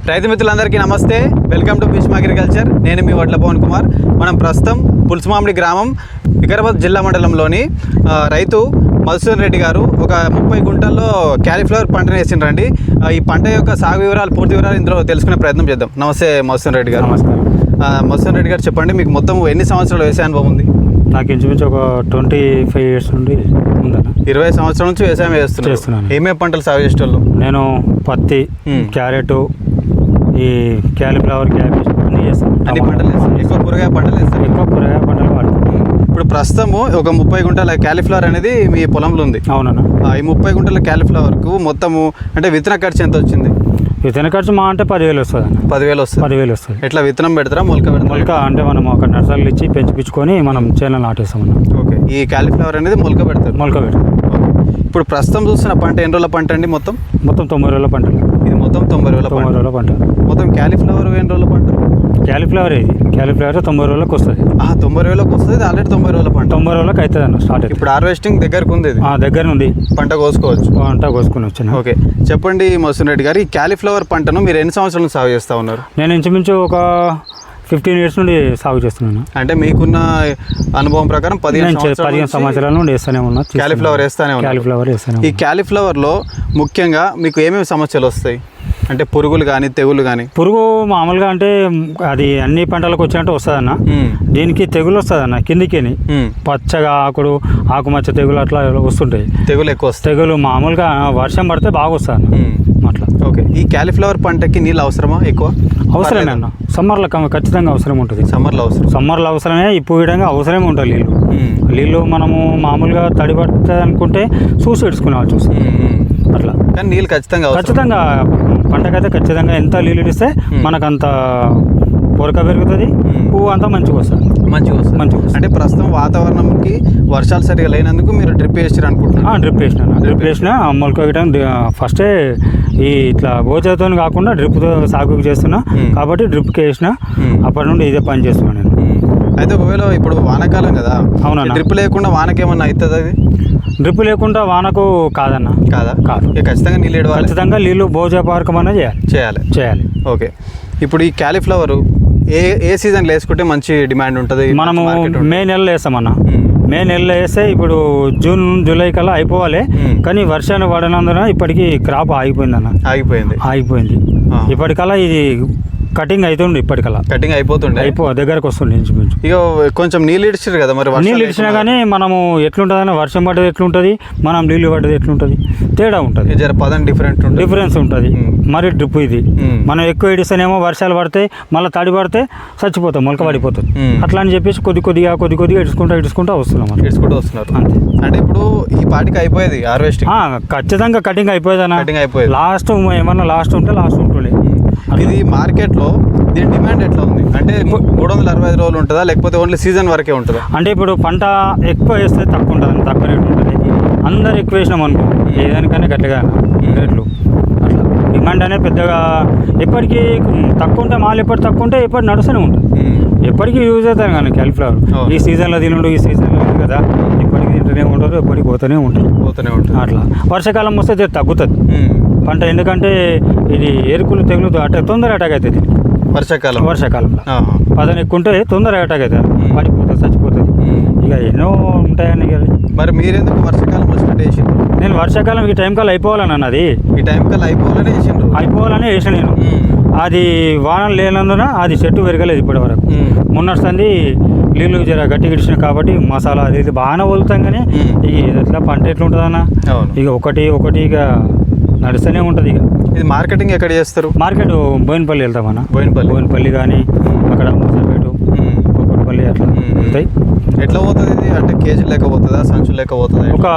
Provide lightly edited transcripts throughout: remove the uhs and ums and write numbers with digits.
రైతు మిత్రులందరికీ నమస్తే. Welcome to Bhishma agriculture. నేను మీ వడ్ల పవన్ కుమార్. మనం ప్రస్తుతం పులుసుమామిడి గ్రామం వికారాబాద్ జిల్లా మండలంలోని రైతు మధుసూదన్ రెడ్డి గారు ఒక 30 గుంటల్లో క్యాలీఫ్లవర్ పంటను వేసిండ్రండి. ఈ పంట యొక్క సాగు వివరాలు, పూర్తి వివరాలు ఇందులో తెలుసుకునే ప్రయత్నం చేద్దాం. నమస్తే మధుసూదన్ రెడ్డి గారు. నమస్కారం. మధుసూదన్ రెడ్డి గారు చెప్పండి, మీకు మొత్తం ఎన్ని సంవత్సరాలు వ్యవసాయ అనుభవం ఉంది? నాకు ఇంచుమించు ఒక 25 years నుండి ఉందన్న. 20 సంవత్సరాల నుంచి వ్యవసాయం చేస్తున్నాను. ఏమేమి పంటలు సాగు చేసేవాళ్ళు? నేను పత్తి, క్యారెట్, ఈ క్యాలీఫ్లవర్, క్యాబేజ్ అన్నీ చేస్తాను. అన్ని పంటలు వేస్తాను. ఎక్కువ కూరగాయ పంటలు వేస్తాను. ఎక్కువ కూరగాయ పంటలు వాడుకుంటాను. ఇప్పుడు ప్రస్తుతము ఒక 30 గుంటల క్యాలీఫ్లవర్ అనేది మీ పొలంలో ఉంది. అవునన్నా. ఈ 30 గుంటల క్యాలీఫ్లవర్కు మొత్తము అంటే విత్తన ఖర్చు ఎంత వచ్చింది? విత్తన ఖర్చు మా అంటే 10,000 వస్తుంది అన్న. 10,000 వస్తుంది. 10,000 వస్తుంది. ఎట్లా విత్తనం పెడతారా, మొలక పెడతారా? మొలక అంటే మనం ఒక నర్సరీలు ఇచ్చి పెంచిపించుకొని మనం చేనులో నాటేస్తాం. ఓకే. ఈ క్యాలీఫ్లవర్ అనేది మొలక పెడతారు. మొలక పెడతాం. ఇప్పుడు ప్రస్తుతం చూస్తున్న పంట ఎన్ని రోజుల పంట అండి? మొత్తం 90 రోజుల పంట. ఇది మొత్తం 90 రోజుల పంట. మొత్తం క్యాలీఫ్లవర్ ఎన్ని రోజుల పంట? క్యాలీఫ్లవర్ 90 రోజులకు వస్తుంది. 90 రోజులకు వస్తుంది. ఆల్రెడీ 90 రోజుల పంట. 90 రోజులకు అవుతుంది అన్న. స్టార్ట్ ఇప్పుడు హార్వెస్టింగ్ దగ్గరకు ఉంది. దగ్గర నుండి పంట కోసుకోవచ్చు. పంట కోసుకుని వచ్చాను. ఓకే. చెప్పండి మధుసూదన్ రెడ్డి గారు, ఈ క్యాలీఫ్లవర్ పంటను మీరు ఎన్ని సంవత్సరాలు సాగు చేస్తూ ఉన్నారు? నేను ఇంచుమించు ఒక 15 years నుండి సాగు చేస్తున్నాను. అంటే మీకున్న అనుభవం ప్రకారం 15 సంవత్సరాల నుండి వేస్తూనే ఉన్నా. క్యాలీఫ్లవర్ వేస్తానే. ఈ క్యాలీఫ్లవర్లో ముఖ్యంగా మీకు ఏమేమి సమస్యలు వస్తాయి? అంటే పురుగులు కానీ, తెగులు కానీ? పురుగు మామూలుగా అంటే అది అన్ని పంటలకు వచ్చినట్టు వస్తుందన్న. దీనికి తెగులు వస్తుందన్న. కిందికి పచ్చగా ఆకుమచ్చ తెగులు అట్లా వస్తుంటాయి. తెగులు ఎక్కువ వస్తాయి. తెగులు మామూలుగా వర్షం పడితే బాగా వస్తుంది అట్లా. ఓకే. ఈ క్యాలీఫ్లవర్ పంటకి నీళ్ళు అవసరమా? ఎక్కువ అవసరమే అన్న. సమ్మర్లో ఖచ్చితంగా అవసరం ఉంటుంది. సమ్మర్లో అవసరమే. ఇప్పుడు విధంగా అవసరమే ఉంటుంది నీళ్ళు. మనము మామూలుగా తడి పడుతుంది అనుకుంటే చూసి ఇడుచుకునేవాళ్ళు చూసి అట్లా. కానీ నీళ్ళు ఖచ్చితంగా పంటకైతే ఖచ్చితంగా ఎంత నీళ్ళు ఇస్తే మనకంత పొరక పెరుగుతుంది, పువ్వు అంతా మంచిగా వస్తుంది. అంటే ప్రస్తుతం వాతావరణంకి వర్షాలు సరిగా లేనందుకు మీరు డ్రిప్ వేసారు అనుకుంటున్నాను? డ్రిప్ వేసిన మొలక వేయడం ఫస్టే ఈ ఇట్లా గోచరతో కాకుండా డ్రిప్తో సాగు చేస్తున్నా కాబట్టి డ్రిప్కి వేసిన. అప్పటి నుండి ఇదే పని చేస్తున్నాను నేను. అయితే ఒకవేళ ఇప్పుడు వానాకాలం కదా, అవునా, డ్రిప్ లేకుండా వానకేమన్నా అవుతుంది? అది డ్రిప్ లేకుండా వానకు కాదన్న. కాదు. ఖచ్చితంగా నీళ్ళు ఇవ్వాలి. ఖచ్చితంగా నీళ్ళు భోజపారకం అనేది చేయాలి. ఓకే. ఇప్పుడు ఈ క్యాలీఫ్లవర్ ఏ సీజన్లో వేసుకుంటే మంచి డిమాండ్ ఉంటుంది? మనము మే నెలలో వేస్తామన్న. మే నెలలో వేస్తే ఇప్పుడు జూన్ జూలై కల్లా అయిపోవాలి. కానీ వర్షాలు పడినందున ఇప్పటికీ క్రాప్ ఆగిపోయింది. ఇప్పటికల్లా ఇది కటింగ్ అవుతుంది. ఇప్పటికల్లా కటింగ్ దగ్గరకు వస్తుంది. ఇక కొంచెం నీళ్ళు ఇడిచారు కదా, మరి నీళ్ళు ఇడిచినా కానీ మనము ఎట్లుంటుంది, వర్షం పడ్డది ఎట్లుంటుంది, మనం నీళ్ళు పడ్డది ఎట్లుంటుంది, తేడా ఉంటుంది. డిఫరెన్స్ ఉంటుంది. మరి డ్రిప్ ఇది మనం ఎక్కువ ఇడిస్తేనేమో వర్షాలు పడితే మళ్ళీ తడి పడితే చచ్చిపోతాం, మొలక పడిపోతుంది. అట్లా అని చెప్పేసి కొద్దిగా ఇడుచుకుంటూ వస్తున్నాం. అంతే. అంటే ఇప్పుడు ఈ పాటికి అయిపోయేది హార్వెస్టింగ్? ఖచ్చితంగా కటింగ్ అయిపోయేది అన్న. లాస్ట్ ఏమన్నా లాస్ట్ ఉంటుండే. ఇది మార్కెట్లో దీని డిమాండ్ ఎట్లా ఉంది? అంటే 365 రోజులు ఉంటుందా, లేకపోతే ఓన్లీ సీజన్ వరకే ఉంటుందా? అంటే ఇప్పుడు పంట ఎక్కువ వేస్తే తక్కువ ఉంటుంది, తక్కువ రేటు ఉంటుంది. అందరు ఎక్కువ వేసినాం అనుకో ఏదానికన్నా గట్టిగా రేట్లు అట్లా. డిమాండ్ అనేది పెద్దగా ఎప్పటికీ తక్కువ ఉంటే మాల్ ఎప్పటి తక్కువ ఉంటే ఎప్పటి నడుస్తూనే ఉంటుంది. ఎప్పటికీ యూజ్ అవుతాను కానీ క్యాలీఫ్లవర్ ఈ సీజన్లో తినుండు, ఈ సీజన్లో కదా, ఎప్పటికీ తింటూనే ఉంటారు, ఎప్పటికి పోతూనే ఉంటుంది అట్లా. వర్షాకాలం వస్తే తగ్గుతుంది పంట. ఎందుకంటే ఇది ఎరుకులు తెగులు తొందర అటాక్ అవుతుంది వర్షాకాలంలో. పదని ఎక్కువ ఉంటే తొందరగా అటాక్ అవుతుంది, పడిపోతుంది, చచ్చిపోతుంది. ఇక ఎన్నో ఉంటాయని. మరి మీరెందుకు వర్షాకాలం వచ్చినట్టు వేసి? నేను వర్షాకాలం ఈ టైం కల్లా అయిపోవాలని అన్నది. అయిపోవాలని వేసిన నేను. అది వానలు లేనందున అది చెట్టు పెరగలేదు ఇప్పటి వరకు. మొన్నటి నీళ్ళు జర గట్టి గిడిచిన కాబట్టి మసాలా అది బాగానే వదులుతాం. కానీ ఇక ఎట్లా పంట ఎట్లుంటుందన్న, ఇక ఒకటి ఇక నడుస్తూనే ఉంటుంది. ఇక ఇది మార్కెటింగ్ ఎక్కడ చేస్తారు? మార్కెట్ బోయినపల్లి వెళ్తామన్న. బోయినపల్లి కానీ అక్కడ మూసాపేట, కుక్కడపల్లి అట్లా వెళ్తాయి. ఎట్లా పోతుంది ఇది? అంటే కేజీ లెక్క పోతుందా, సంచులు లెక్క పోతుందా? ఒక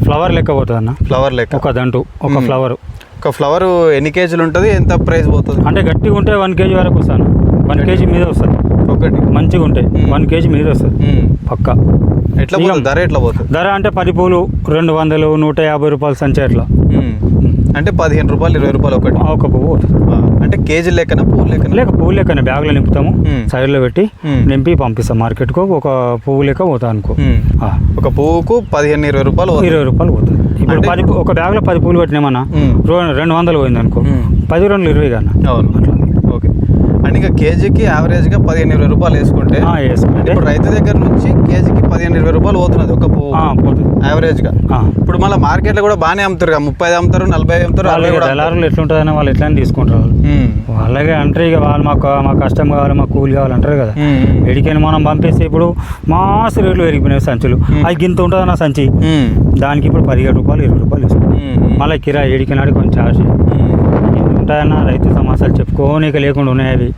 ఫ్లవర్ లెక్క పోతుంది అన్న. ఫ్లవర్ లెక్క ఒక దంటు, ఒక ఫ్లవర్ ఎన్ని కేజీలు ఉంటుంది? ఎంత ప్రైస్ పోతుంది? అంటే గట్టిగా ఉంటే 1 kg వరకు వస్తాను. 1 kg మీద వస్తుంది. ఒకటి మంచిగా ఉంటే 1 kg మీద వస్తుంది పక్కా. ఎట్లా ధర ఎట్లా పోతుంది? ధర అంటే 10 పూలు 200, 150 రూపాయలు సంచి అట్లా. అంటే 15 రూపాయలు 20 రూపాయలు ఒక పువ్వు. అంటే కేజీ లెక్కన పువ్వు లెక్కన బ్యాగ్లో నింపుతాము, సైడ్లో పెట్టి నింపి పంపిస్తాం మార్కెట్కు. ఒక పువ్వు లెక్క పోతా అనుకో. ఒక పువ్వుకు 15-20 రూపాయలు 20 రూపాయలు పోతుంది. ఇప్పుడు ఒక బ్యాగ్లో 10 పూలు పెట్టినామన్నా 200 పోయింది అనుకో, 10 2 20 కన్నా అవును అట్లా. ఓకే. అంటే ఇంకా కేజీకి యావరేజ్గా 15-20 రూపాయలు వేసుకుంటే వేసుకుంటే ఇప్పుడు రైతు దగ్గర నుంచి కేజీకి 15-20 రూపాయలు పోతున్నది ఒక పువ్వు పోతుంది. యావరేజ్గా. ఇప్పుడు మళ్ళీ మార్కెట్లో కూడా బాగానే అమ్ముతారు కదా, 30 అమ్ముతారు, 40 అమ్ముతారు. దళారులు ఎట్లుంటుందని వాళ్ళు ఎట్లా తీసుకుంటారు, వాళ్ళకే అంటారు ఇక వాళ్ళు మా కష్టం కావాలి, మా కూలి కావాలంటారు కదా. ఎడికైనా మనం పంపిస్తే ఇప్పుడు మాస్ రేట్లు పెరిగిపోయినాయి సంచులు, అది గింత ఉంటుందన్న సంచి, దానికి ఇప్పుడు 17 రూపాయలు 20 రూపాయలు ఇస్తుంది. మళ్ళీ కిరాయి ఎడికినాడు కొంచెం చార్జ్ ఉంటాయన్న. రైతు సమస్యలు చెప్పుకోనిక లేకుండా ఉన్నాయి అవి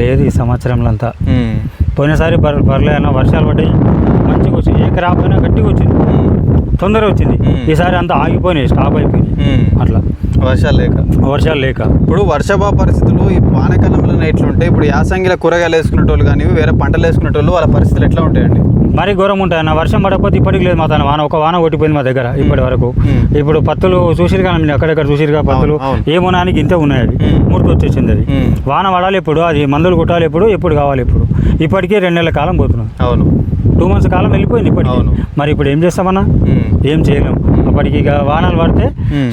లేదు ఈ సంవత్సరంలో అంతా. పోయినసారి బర్లే అన్న వర్షాలు పడ్డాయి మంచిగా వచ్చింది, ఏ క్రాప్ అయినా గట్టిగా వచ్చింది, తొందరగా వచ్చింది. ఈసారి అంతా ఆగిపోయినాయి, స్టాప్ అయిపోయింది అట్లా వర్షాలు లేక. ఇప్పుడు వర్షాభావ పరిస్థితులు ఈ వానాకాలంలో ఎట్లుంటాయి? ఇప్పుడు యాసంగిలో కూరగాయలు వేసుకునేటోళ్ళు కానీ వేరే పంటలు వేసుకునేటోళ్ళు వాళ్ళ పరిస్థితులు ఎట్లా ఉంటాయండి? మరీ ఘోరం ఉంటాయన్న. వర్షం పడకపోతే ఇప్పటికి లేదు మా తన ఒక వాన కొట్టిపోయింది మా దగ్గర ఇప్పటి వరకు. ఇప్పుడు పత్తులు చూసిరు కానీ మీరు అక్కడెక్కడ చూసిరుగా పత్తులు ఏమునానికి ఇంతే ఉన్నాయి, అవి ముడత వచ్చేసింది. అది వాన పడాలి ఎప్పుడు, అది మందులు కొట్టాలి ఎప్పుడు కావాలి ఇప్పుడు. ఇప్పటికీ 2 నెలల కాలం పోతున్నాం. అవును 2 months కాలం వెళ్ళిపోయింది ఇప్పటికి. మరి ఇప్పుడు ఏం చేస్తామన్నా, ఏం చేయలేము. అప్పటికి ఇక వానలు పడితే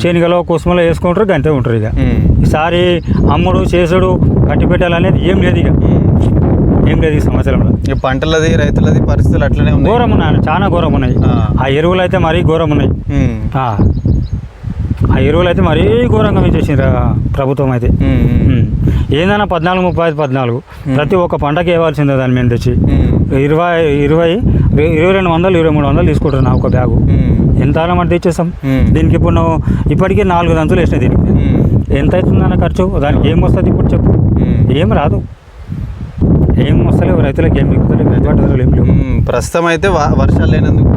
శనిగలో కుసుమలో వేసుకుంటారు, గంతే ఉంటారు. ఇక ఈసారి అమ్ముడు చేసుడు కట్టి పెట్టాలనేది ఏం లేదు, ఇక ఏం లేదు ఈ సంవత్సరంలో. ఈ పంటలది రైతులది పరిస్థితులు అట్లనే ఉన్నాయి, ఘోరం ఉన్నాయి, చాలా ఘోరం ఉన్నాయి. ఆ ఎరువులు అయితే మరీ ఘోరం ఉన్నాయి. ఆ ఎరువులు అయితే మరీ ఘోరంగా పెంచేసిండ్రు ప్రభుత్వం అయితే. ఏందన్నా 14, 35, 14 ప్రతి ఒక్క పంటకి వేయవలసిందే. దాని మీద తెచ్చి 2200, 2300 తీసుకుంటారు నా ఒక బ్యాగు. ఎంత మనం తెచ్చేస్తాం దీనికి? ఇప్పుడు నువ్వు ఇప్పటికీ 4 దంచులు వేసినాయి దీనికి. ఎంత అవుతుందన్న ఖర్చు? దానికి ఏం వస్తుంది ఇప్పుడు చెప్పు? ఏం రాదు, ఏం వస్తలేవు రైతులకు, ఏం మిగులుతలేవు, పెట్టుబడులు ఏం లేవు. ప్రస్తుతం అయితే వర్షాలు లేనందుకు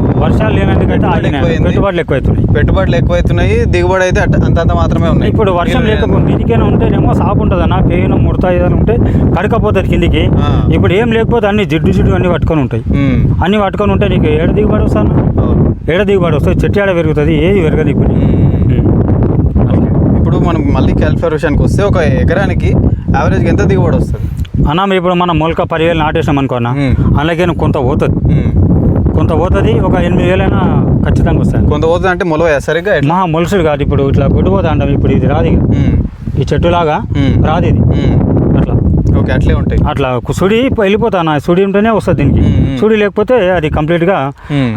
అయితే పెట్టుబడులు ఎక్కువైతున్నాయి, దిగుబడి అయితే అంతంత మాత్రమే ఉన్నాయి. ఇప్పుడు వర్షం లేకపోతే దీనికైనా ఉంటేనేమో సాపు ఉంటుంది అన్న, పేను ముడత ఏదైనా ఉంటే కడకపోతుంది కిందికి. ఇప్పుడు ఏం లేకపోతే అన్ని జిడ్డు అన్ని పట్టుకొని ఉంటాయి. అన్ని పట్టుకొని ఉంటే నీకు ఏడ దిగుబడి వస్తాను, ఏడ దిగుబడి వస్తుంది, చెట్టు ఏడ పెరుగుతుంది, ఏది పెరగదు. ఇప్పుడు మనం మళ్ళీ క్యాలిఫ్లవర్ విషయానికి వస్తే ఒక ఎకరానికి యావరేజ్గా ఎంత దిగుబడి వస్తుంది అన్న? ఇప్పుడు మనం మొలక 10,000 నాటేసినాం అనుకున్నా, అలాగే కొంత పోతుంది, ఒక 8,000 ఖచ్చితంగా వస్తాయి. కొంత పోతుంది అంటే మొలవ సరిగ్గా మొలసుడు కాదు, ఇప్పుడు ఇట్లా గుడ్డిపోతా అంటాం. ఇప్పుడు ఇది రాదు, ఈ చెట్టులాగా రాదు ఇది, అట్లా. ఓకే, అట్లే ఉంటాయి. అట్లా సుడి వెళ్ళిపోతాను, సుడి ఉంటేనే వస్తుంది దీనికి. సుడి లేకపోతే అది కంప్లీట్గా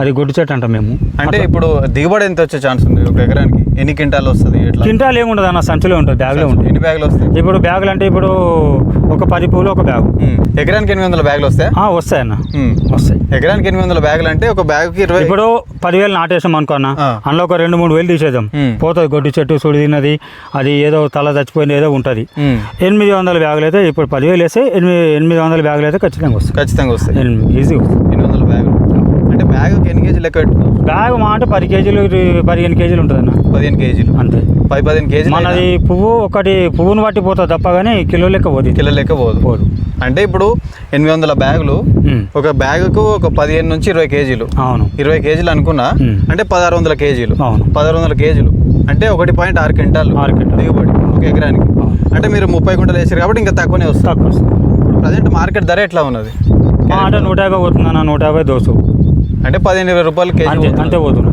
అది గుడ్డు చెట్టు అంటాం మేము. అంటే ఇప్పుడు దిగుబడి ఎంత వచ్చే ఛాన్స్ ఉంది ఒక ఎకరానికి? ఎన్ని క్వింటాలు వస్తుంది? క్వింటాల్ ఏముంటుంది అన్న, సంచులో ఉంటుంది, బ్యాగ్లో ఉంటుంది. ఎన్ని బ్యాగులు వస్తాయి ఇప్పుడు? బ్యాగులు అంటే ఇప్పుడు ఒక 10 పూలు ఒక బ్యాగు. ఎకరానికి 800 బ్యాగులు వస్తాయి? వస్తాయి అన్న, వస్తాయి. ఎకరానికి 800 బ్యాగులు అంటే ఒక బ్యాగుకి 20. ఇప్పుడు 10,000 నాటేసాం అనుకున్నా, అందులో ఒక 2-3 వేలు తీసేద్దాం, పోతుంది. గొడ్డు చెట్టు సుడి తిన్నది, అది ఏదో తల చచ్చిపోయింది ఏదో ఉంటుంది. 800 బ్యాగులు అయితే ఇప్పుడు 10,000 వేస్తే 800 బ్యాగులు అయితే ఖచ్చితంగా వస్తాయి. ఈజీగా 800 బ్యాగులు అంటే బ్యాగుకి ఎన్ని కేజీలు లెక్క పెట్టుకో? బ్యాగ్ మా అంటే 10 కేజీలు 15 కేజీలు ఉంటుంది అన్న. 15 కేజీలు అంతే, 15 కేజీలు. మనది పువ్వును బట్టి పోతుంది తప్ప కానీ కిలో లెక్క పోదు. అంటే ఇప్పుడు 800 బ్యాగులు, ఒక బ్యాగుకు ఒక 15 నుంచి 20 కేజీలు. అవును, 20 కేజీలు అనుకున్నా అంటే 1600 కేజీలు. 1600 కేజీలు అంటే 1.6 క్వింటాలు దిగుబడి ఒక ఎకరానికి. అంటే మీరు 30 గుంటలు వేసారు కాబట్టి ఇంకా తక్కువనే వస్తుంది. ఇప్పుడు ప్రజెంట్ మార్కెట్ ధర ఎట్లా ఉన్నది? అంటే 150 పోతుందన్న, 150 దోసు అంటే 15-20 రూపాయలు కేజీ అంతే పోతున్నా.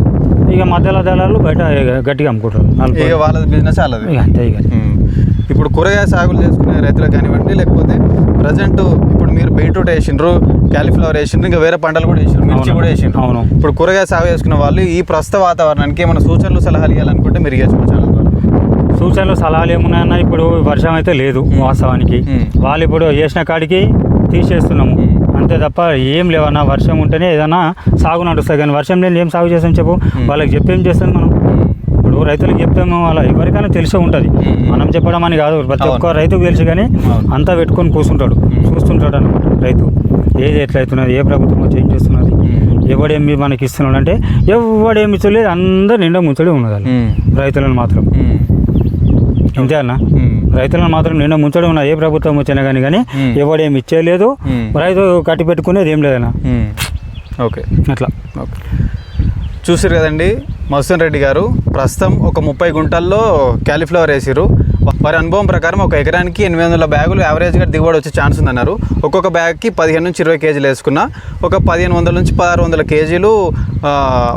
ఇక మధ్యలో దళాలు బయట గట్టిగా అమ్ముకుంటారు, ఇక వాళ్ళ బిజినెస్ వాళ్ళది అంతే. ఇక ఇప్పుడు కూరగాయ సాగులు చేసుకునే రైతులకు కానివ్వండి, లేకపోతే ప్రజెంట్ ఇప్పుడు మీరు బీట్రూట్ వేసిండ్రు, క్యాలీఫ్లవర్ వేసిండ్రు, ఇంకా వేరే పంటలు కూడా వేసిండ్రు, మిర్చి కూడా వేసిండ్రు. అవును. ఇప్పుడు కూరగాయ సాగు చేసుకునే వాళ్ళు ఈ ప్రస్తుత వాతావరణానికి ఏమైనా సూచనలు సలహాలు ఇవ్వాలనుకుంటే మీరు చేసుకోవచ్చు. సూచనలు సలహాలు ఏమున్నాయన్న? ఇప్పుడు వర్షం అయితే లేదు వాస్తవానికి, వాళ్ళు ఇప్పుడు వేసిన కాడికి తీసేస్తున్నాము అంతే తప్ప ఏం లేవన్నా. వర్షం ఉంటేనే ఏదైనా సాగు నడుస్తుంది, కానీ వర్షం లేని ఏం సాగు చేస్తాం చెప్పు? వాళ్ళకి చెప్పేం చేస్తాం మనం? ఇప్పుడు రైతులకు చెప్తాము, అలా ఎవరికైనా తెలిసే ఉంటుంది, మనం చెప్పడం అని కాదు. ప్రతి ఒక్క రైతుకు తెలుసు, కానీ అంతా పెట్టుకొని కూర్చుంటాడు, చూస్తుంటాడు అనమాట రైతు. ఏది ఎట్లయితున్నది, ఏ ప్రభుత్వం వచ్చి ఏం చేస్తున్నది, ఎవడేమి మనకి ఇస్తున్నాడు అంటే ఎవడేమి ఇచ్చలేదు, అందరు నిండా ముంచడే ఉన్నది రైతులను మాత్రం. అంతే అన్న, రైతులను మాత్రం నిన్న ముంచడం ఉన్నది. ఏ ప్రభుత్వం వచ్చినా కానీ ఎవడేమి ఇచ్చేయలేదు, రైతు కట్టి పెట్టుకునేది ఏం లేదన్నా. ఓకే, అట్లా. ఓకే, చూసారు కదండి మధుసూదన్ రెడ్డి గారు ప్రస్తుతం ఒక 30 గుంటల్లో క్యాలీఫ్లవర్ వేసారు. వారి అనుభవం ప్రకారం ఒక ఎకరానికి 800 బ్యాగులు యావరేజ్గా దిగుబడి వచ్చే ఛాన్స్ ఉందన్నారు. ఒక్కొక్క బ్యాగ్కి 15 నుంచి 20 కేజీలు వేసుకున్నా ఒక 1500 నుంచి 1600 కేజీలు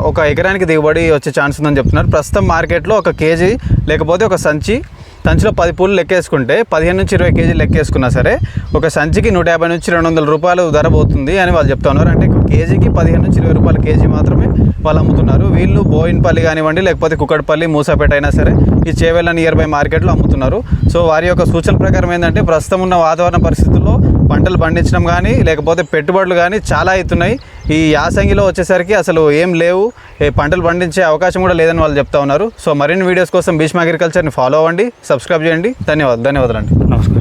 ఒక ఎకరానికి దిగుబడి వచ్చే ఛాన్స్ ఉందని చెప్తున్నారు. ప్రస్తుతం మార్కెట్లో ఒక కేజీ లేకపోతే ఒక సంచి సంచిలో 10 పూలు లెక్కేసుకుంటే 15 నుంచి 20 కేజీలు లెక్కేసుకున్నా సరే ఒక సంచికి 150 నుంచి 200 రూపాయలు ధర పోతుంది అని వాళ్ళు చెప్తా ఉన్నారు. అంటే కేజీకి 15 నుంచి 20 రూపాయలు కేజీ మాత్రమే వాళ్ళు అమ్ముతున్నారు. వీళ్ళు బోయిన్పల్లి కానివ్వండి, లేకపోతే కుక్కడపల్లి, మూసాపేట అయినా సరే ఈ చేవెళ్ళ నియర్ బై మార్కెట్లో అమ్ముతున్నారు. సో వారి యొక్క సూచన ప్రకారం ఏంటంటే ప్రస్తుతం ఉన్న వాతావరణ పరిస్థితుల్లో పంటలు పండించడం కానీ లేకపోతే పెట్టుబడులు కానీ చాలా అవుతున్నాయి. ఈ యాసంగిలో వచ్చేసరికి అసలు ఏం లేవు, పంటలు పండించే అవకాశం కూడా లేదని వాళ్ళు చెప్తా ఉన్నారు. సో మరిన్ని వీడియోస్ కోసం భీష్మ అగ్రికల్చర్ని ఫాలో అవ్వండి, సబ్స్క్రైబ్ చేయండి. ధన్యవాదాలు అండి. నమస్కారం.